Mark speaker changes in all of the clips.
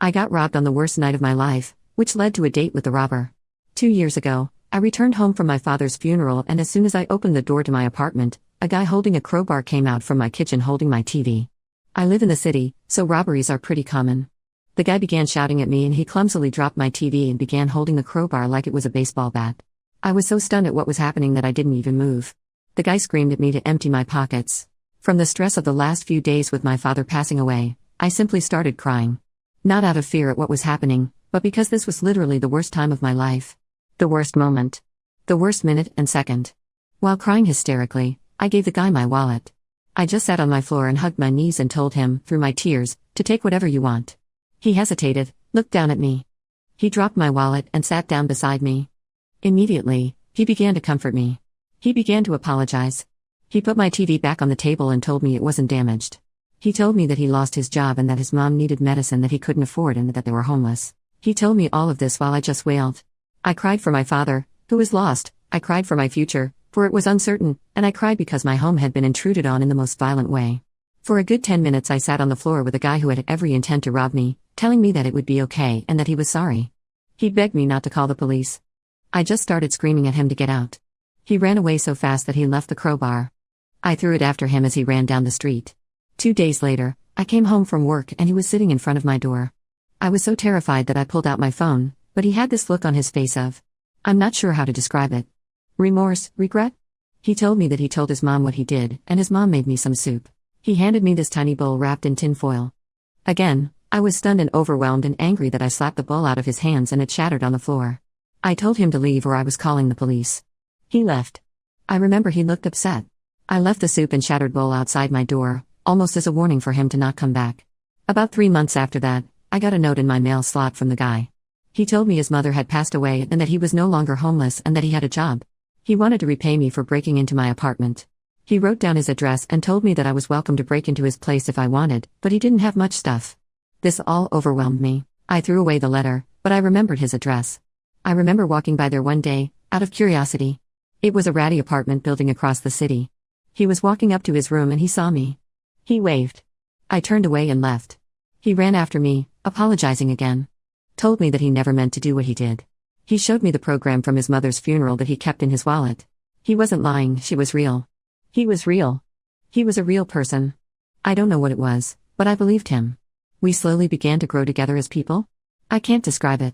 Speaker 1: I got robbed on the worst night of my life, which led to a date with the robber. 2 years ago, I returned home from my father's funeral, and as soon as I opened the door to my apartment, a guy holding a crowbar came out from my kitchen holding my TV. I live in the city, so robberies are pretty common. The guy began shouting at me and he clumsily dropped my TV and began holding the crowbar like it was a baseball bat. I was so stunned at what was happening that I didn't even move. The guy screamed at me to empty my pockets. From the stress of the last few days with my father passing away, I simply started crying. Not out of fear at what was happening, but because this was literally the worst time of my life. The worst moment. The worst minute and second. While crying hysterically, I gave the guy my wallet. I just sat on my floor and hugged my knees and told him, through my tears, to take whatever you want. He hesitated, looked down at me. He dropped my wallet and sat down beside me. Immediately, he began to comfort me. He began to apologize. He put my TV back on the table and told me it wasn't damaged. He told me that he lost his job and that his mom needed medicine that he couldn't afford and that they were homeless. He told me all of this while I just wailed. I cried for my father, who was lost. I cried for my future, for it was uncertain, and I cried because my home had been intruded on in the most violent way. For a good 10 minutes I sat on the floor with a guy who had every intent to rob me, telling me that it would be okay and that he was sorry. He begged me not to call the police. I just started screaming at him to get out. He ran away so fast that he left the crowbar. I threw it after him as he ran down the street. 2 days later, I came home from work and he was sitting in front of my door. I was so terrified that I pulled out my phone, but he had this look on his face of, I'm not sure how to describe it. Remorse, regret? He told me that he told his mom what he did, and his mom made me some soup. He handed me this tiny bowl wrapped in tin foil. Again, I was stunned and overwhelmed and angry that I slapped the bowl out of his hands and it shattered on the floor. I told him to leave or I was calling the police. He left. I remember he looked upset. I left the soup and shattered bowl outside my door, almost as a warning for him to not come back. About 3 months after that, I got a note in my mail slot from the guy. He told me his mother had passed away and that he was no longer homeless and that he had a job. He wanted to repay me for breaking into my apartment. He wrote down his address and told me that I was welcome to break into his place if I wanted, but he didn't have much stuff. This all overwhelmed me. I threw away the letter, but I remembered his address. I remember walking by there one day, out of curiosity. It was a ratty apartment building across the city. He was walking up to his room and he saw me. He waved. I turned away and left. He ran after me, apologizing again. Told me that he never meant to do what he did. He showed me the program from his mother's funeral that he kept in his wallet. He wasn't lying, she was real. He was real. He was a real person. I don't know what it was, but I believed him. We slowly began to grow together as people. I can't describe it.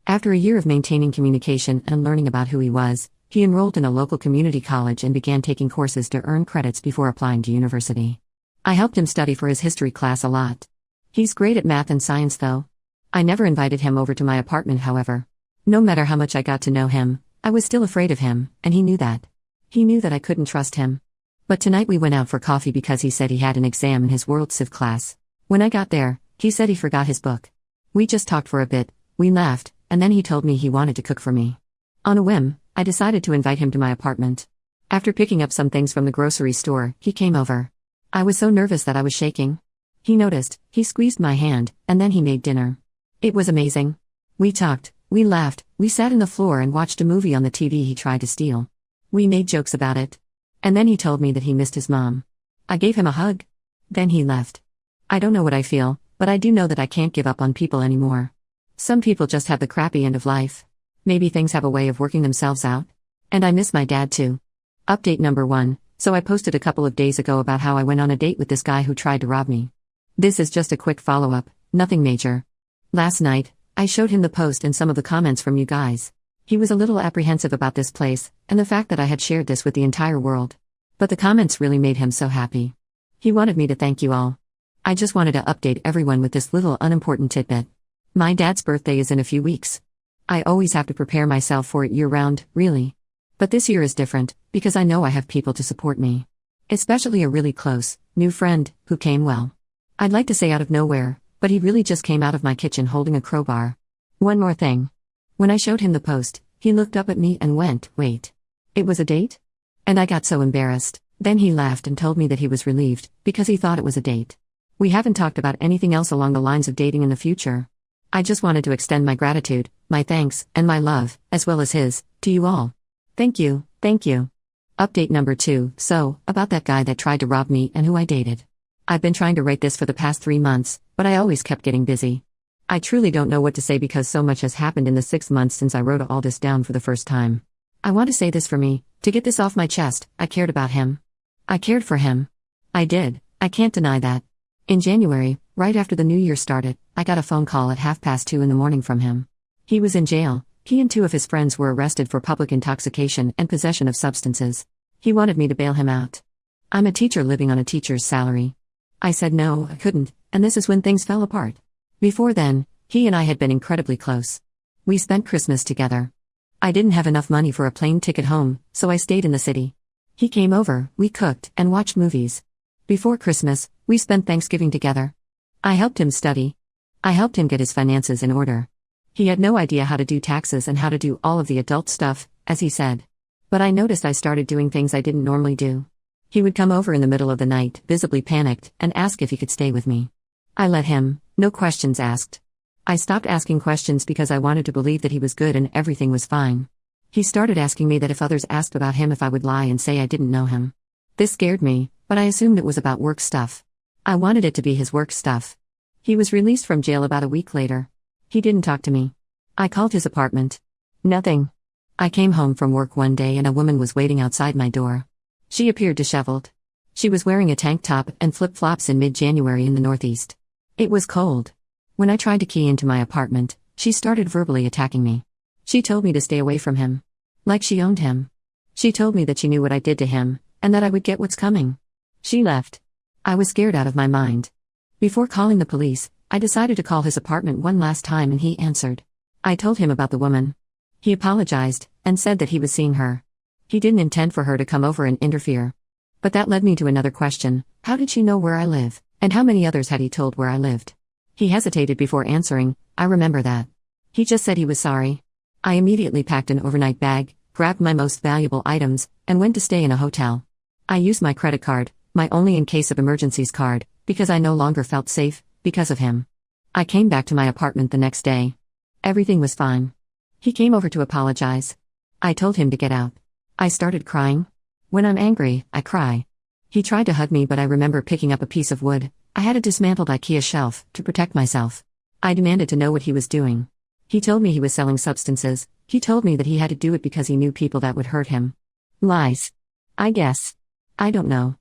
Speaker 1: After a year of maintaining communication and learning about who he was, he enrolled in a local community college and began taking courses to earn credits before applying to university. I helped him study for his history class a lot. He's great at math and science though. I never invited him over to my apartment, however. No matter how much I got to know him, I was still afraid of him, and he knew that. He knew that I couldn't trust him. But tonight we went out for coffee because he said he had an exam in his World Civ class. When I got there, he said he forgot his book. We just talked for a bit, we laughed, and then he told me he wanted to cook for me. On a whim, I decided to invite him to my apartment. After picking up some things from the grocery store, he came over. I was so nervous that I was shaking. He noticed, he squeezed my hand, and then he made dinner. It was amazing. We talked, we laughed, we sat on the floor and watched a movie on the TV he tried to steal. We made jokes about it. And then he told me that he missed his mom. I gave him a hug. Then he left. I don't know what I feel, but I do know that I can't give up on people anymore. Some people just have the crappy end of life. Maybe things have a way of working themselves out. And I miss my dad too. Update number 1. So I posted a couple of days ago about how I went on a date with this guy who tried to rob me. This is just a quick follow-up, nothing major. Last night, I showed him the post and some of the comments from you guys. He was a little apprehensive about this place, and the fact that I had shared this with the entire world. But the comments really made him so happy. He wanted me to thank you all. I just wanted to update everyone with this little unimportant tidbit. My dad's birthday is in a few weeks. I always have to prepare myself for it year-round, really. But this year is different, because I know I have people to support me. Especially a really close, new friend, who came well. I'd like to say out of nowhere, but he really just came out of my kitchen holding a crowbar. One more thing. When I showed him the post, he looked up at me and went, "Wait. It was a date?" And I got so embarrassed. Then he laughed and told me that he was relieved, because he thought it was a date. We haven't talked about anything else along the lines of dating in the future. I just wanted to extend my gratitude, my thanks, and my love, as well as his, to you all. Thank you, thank you. Update number 2, so, about that guy that tried to rob me and who I dated. I've been trying to write this for the past 3 months, but I always kept getting busy. I truly don't know what to say because so much has happened in the 6 months since I wrote all this down for the first time. I want to say this for me, to get this off my chest. I cared about him. I cared for him. I did, I can't deny that. In January, right after the new year started, I got a phone call at 2:30 in the morning from him. He was in jail. He and 2 of his friends were arrested for public intoxication and possession of substances. He wanted me to bail him out. I'm a teacher living on a teacher's salary. I said no, I couldn't, and this is when things fell apart. Before then, he and I had been incredibly close. We spent Christmas together. I didn't have enough money for a plane ticket home, so I stayed in the city. He came over, we cooked, and watched movies. Before Christmas, we spent Thanksgiving together. I helped him study. I helped him get his finances in order. He had no idea how to do taxes and how to do all of the adult stuff, as he said. But I noticed I started doing things I didn't normally do. He would come over in the middle of the night, visibly panicked, and ask if he could stay with me. I let him, no questions asked. I stopped asking questions because I wanted to believe that he was good and everything was fine. He started asking me that if others asked about him if I would lie and say I didn't know him. This scared me, but I assumed it was about work stuff. I wanted it to be his work stuff. He was released from jail about a week later. He didn't talk to me. I called his apartment. Nothing. I came home from work one day and a woman was waiting outside my door. She appeared disheveled. She was wearing a tank top and flip-flops in mid-January in the Northeast. It was cold. When I tried to key into my apartment, she started verbally attacking me. She told me to stay away from him. Like she owned him. She told me that she knew what I did to him, and that I would get what's coming. She left. I was scared out of my mind. Before calling the police, I decided to call his apartment one last time and he answered. I told him about the woman. He apologized, and said that he was seeing her. He didn't intend for her to come over and interfere. But that led me to another question: how did she know where I live, and how many others had he told where I lived? He hesitated before answering. I remember that. He just said he was sorry. I immediately packed an overnight bag, grabbed my most valuable items, and went to stay in a hotel. I used my credit card, my only in case of emergencies card, because I no longer felt safe, because of him. I came back to my apartment the next day. Everything was fine. He came over to apologize. I told him to get out. I started crying. When I'm angry, I cry. He tried to hug me, but I remember picking up a piece of wood. I had a dismantled IKEA shelf, to protect myself. I demanded to know what he was doing. He told me he was selling substances. He told me that he had to do it because he knew people that would hurt him. Lies. I guess. I don't know.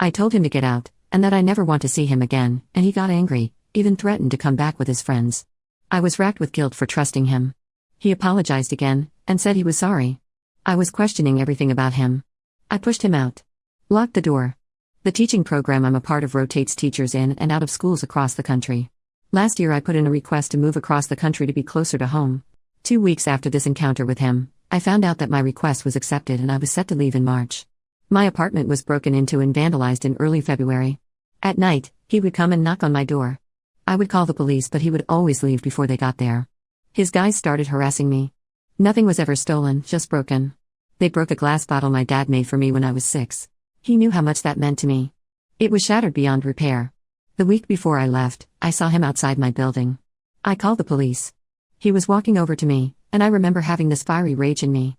Speaker 1: I told him to get out, and that I never want to see him again, and he got angry, even threatened to come back with his friends. I was racked with guilt for trusting him. He apologized again, and said he was sorry. I was questioning everything about him. I pushed him out. Locked the door. The teaching program I'm a part of rotates teachers in and out of schools across the country. Last year I put in a request to move across the country to be closer to home. 2 weeks after this encounter with him, I found out that my request was accepted and I was set to leave in March. My apartment was broken into and vandalized in early February. At night, he would come and knock on my door. I would call the police, but he would always leave before they got there. His guys started harassing me. Nothing was ever stolen, just broken. They broke a glass bottle my dad made for me when I was 6. He knew how much that meant to me. It was shattered beyond repair. The week before I left, I saw him outside my building. I called the police. He was walking over to me, and I remember having this fiery rage in me.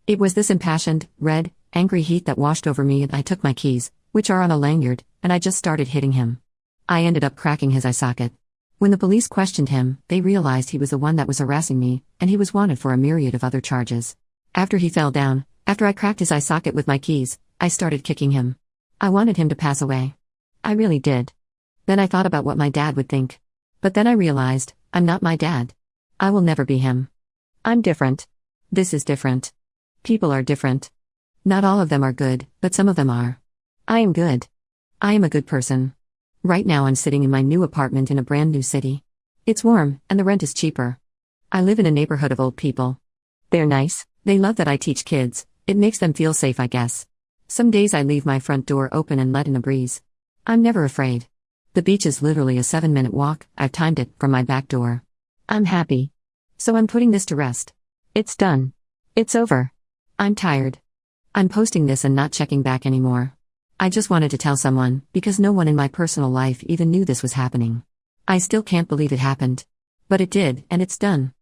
Speaker 1: It was this impassioned, red, angry heat that washed over me, and I took my keys, which are on a lanyard, and I just started hitting him. I ended up cracking his eye socket. When the police questioned him, they realized he was the one that was harassing me, and he was wanted for a myriad of other charges. After he fell down, after I cracked his eye socket with my keys, I started kicking him. I wanted him to pass away. I really did. Then I thought about what my dad would think. But then I realized, I'm not my dad. I will never be him. I'm different. This is different. People are different. Not all of them are good, but some of them are. I am good. I am a good person. Right now I'm sitting in my new apartment in a brand new city. It's warm, and the rent is cheaper. I live in a neighborhood of old people. They're nice. They love that I teach kids. It makes them feel safe, I guess. Some days I leave my front door open and let in a breeze. I'm never afraid. The beach is literally a 7-minute walk. I've timed it, from my back door. I'm happy. So I'm putting this to rest. It's done. It's over. I'm tired. I'm posting this and not checking back anymore. I just wanted to tell someone, because no one in my personal life even knew this was happening. I still can't believe it happened. But it did, and it's done.